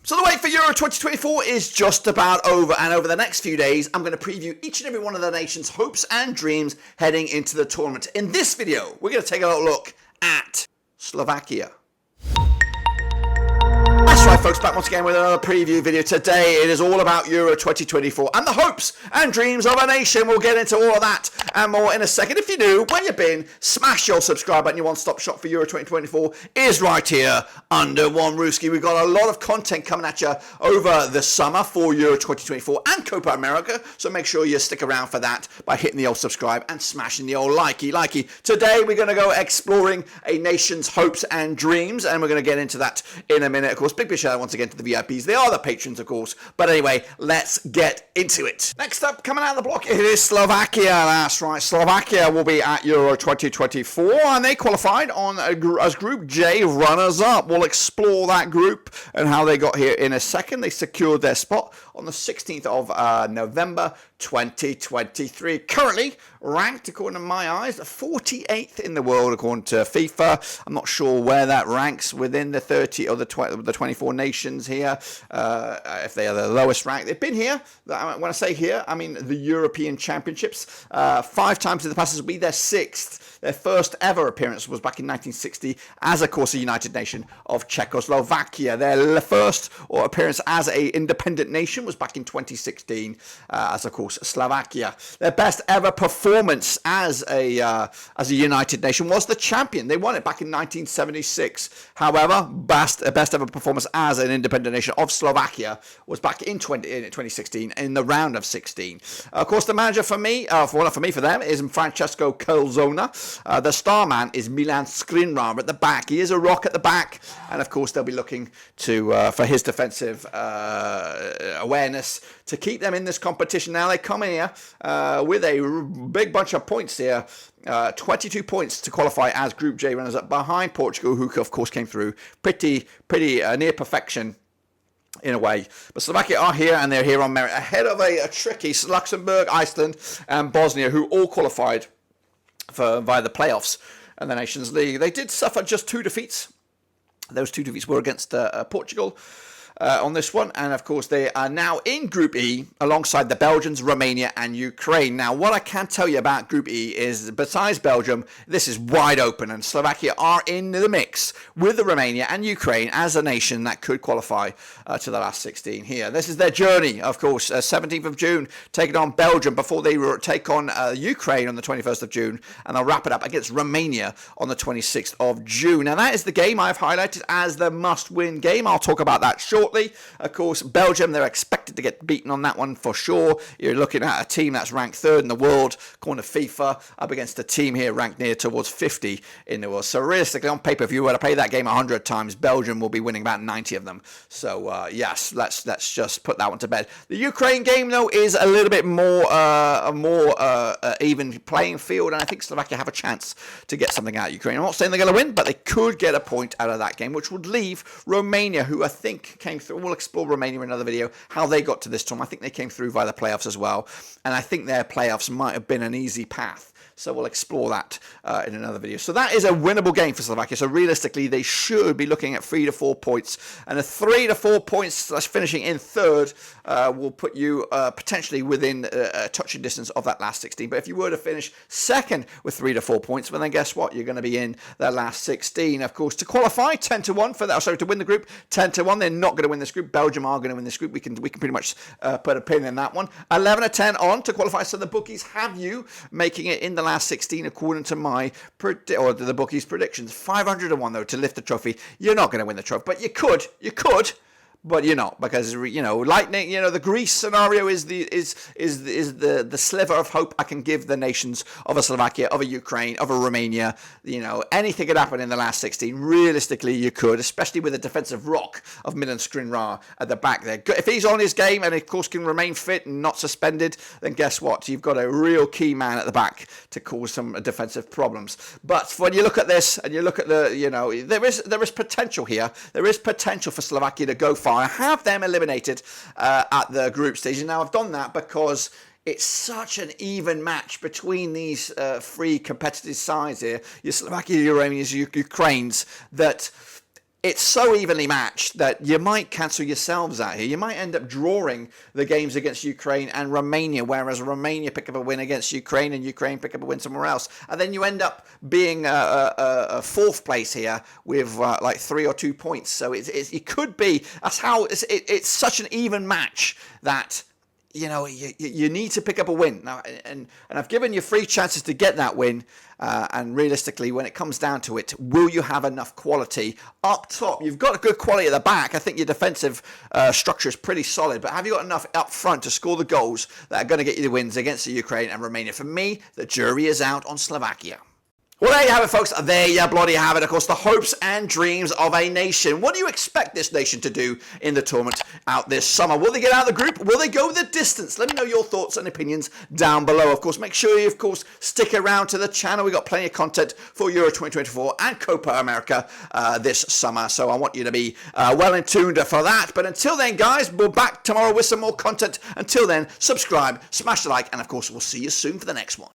So the wait for Euro 2024 is just about over, and over the next few days, I'm going to preview each and every one of the nation's hopes and dreams heading into the tournament. In this video, we're going to take a look at Slovakia. That's right, folks, back once again with another preview video. Today, it is all about Euro 2024 and the hopes and dreams of a nation. We'll get into all of that and more in a second. If you're new, where you've been, smash your subscribe button. Your one-stop shop for Euro 2024 is right here under one Rooski. We've got a lot of content coming at you over the summer for Euro 2024 and Copa America, so make sure you stick around for that by hitting the old subscribe and smashing the old likey. Today, we're going to go exploring a nation's hopes and dreams, and we're going to get into that in a minute. Of course, big shout out once again to the VIPs. They are the patrons, of course. But anyway, let's get into it. Next up, coming out of the block, it is Slovakia. That's right. Slovakia will be at Euro 2024, and they qualified on as Group J runners-up. We'll explore that group and how they got here in a second. They secured their spot on the 16th of November 2023. Currently ranked, according to my eyes, 48th in the world according to FIFA. I'm not sure where that ranks within the 30 or the 24 nations here, if they are the lowest ranked. They've been here, when I say here, I mean the European Championships, 5 times in the past. This will be their 6th. Their first ever appearance was back in 1960 as, of course, a united nation of Czechoslovakia. Their first appearance as an independent nation was back in 2016 as, of course, Slovakia. Their best ever performance as a united nation was the champion. They won it back in 1976. However, best ever performance as an independent nation of Slovakia was back in 2016 in the round of 16. Of course, the manager for them is Francesco Calzona. The star man is Milan Skriniar at the back. He is a rock at the back, and of course they'll be looking to for his defensive awareness to keep them in this competition. Now they come here with a big bunch of points here. 22 points to qualify as Group J runners-up behind Portugal, who of course came through pretty near perfection in a way. But Slovakia are here, and they're here on merit, ahead of a tricky Luxembourg, Iceland, and Bosnia, who all qualified via the playoffs and the Nations League. They did suffer just 2 defeats. Those 2 defeats were against Portugal on this one, and of course they are now in Group E alongside the Belgians, Romania and Ukraine. Now what I can tell you about Group E is, besides Belgium, this is wide open, and Slovakia are in the mix with the Romania and Ukraine as a nation that could qualify to the last 16 here. This is their journey, of course. 17th of June taking on Belgium before they take on Ukraine on the 21st of June, and they'll wrap it up against Romania on the 26th of June. Now that is the game I've highlighted as the must-win game. I'll talk about that shortly. Of course, Belgium, they're expected to get beaten on that one for sure. You're looking at a team that's ranked 3rd in the world, according to FIFA, up against a team here ranked near towards 50 in the world. So realistically, on paper, if you were to play that game 100 times, Belgium will be winning about 90 of them. So yes, let's just put that one to bed. The Ukraine game, though, is a little bit more even playing field, and I think Slovakia have a chance to get something out of Ukraine. I'm not saying they're going to win, but they could get a point out of that game, which would leave Romania, who I think came through. We'll explore Romania in another video, how they got to this tournament. I think they came through via the playoffs as well, and I think their playoffs might have been an easy path. So we'll explore that in another video. So that is a winnable game for Slovakia. So realistically, they should be looking at 3 to 4 points. And a 3 to 4 points finishing in 3rd will put you potentially within touching distance of that last 16. But if you were to finish 2nd with 3 to 4 points, well then guess what? You're going to be in the last 16. Of course, to qualify, 10 to 1 for that. Sorry, to win the group, 10 to 1. They're not going to win this group. Belgium are going to win this group. We can pretty much put a pin in that one. 11 to 10 on to qualify. So the bookies have you making it in the last 16 according to the bookies' predictions. 500 to 1 though to lift the trophy. You're not going to win the trophy, but you could, but you're not, because lightning. The Greece scenario is the sliver of hope I can give the nations of a Slovakia, of a Ukraine, of a Romania. Anything could happen in the last 16. Realistically, you could, especially with a defensive rock of Milan Skriniar at the back there. If he's on his game and of course can remain fit and not suspended, then guess what? You've got a real key man at the back to cause some defensive problems. But when you look at this and you look at there is potential here. There is potential for Slovakia to go far. I have them eliminated at the group stage. And now I've done that because it's such an even match between these 3 competitive sides here. Your Slovakia, your Romanians, your Ukraines, that it's so evenly matched that you might cancel yourselves out here. You might end up drawing the games against Ukraine and Romania, whereas Romania pick up a win against Ukraine and Ukraine pick up a win somewhere else. And then you end up being a fourth place here with like 3 or 2 points. So it could be, that's how it's such an even match that, you know, you need to pick up a win now, and I've given you 3 chances to get that win. And realistically, when it comes down to it, will you have enough quality up top? You've got a good quality at the back. I think your defensive structure is pretty solid, but have you got enough up front to score the goals that are going to get you the wins against the Ukraine and Romania? For me, the jury is out on Slovakia. Well, there you have it, folks. There you bloody have it. Of course, the hopes and dreams of a nation. What do you expect this nation to do in the tournament out this summer? Will they get out of the group? Will they go the distance? Let me know your thoughts and opinions down below. Of course, make sure you, of course, stick around to the channel. We've got plenty of content for Euro 2024 and Copa America this summer. So I want you to be well in tuned for that. But until then, guys, we're back tomorrow with some more content. Until then, subscribe, smash the like, and of course, we'll see you soon for the next one.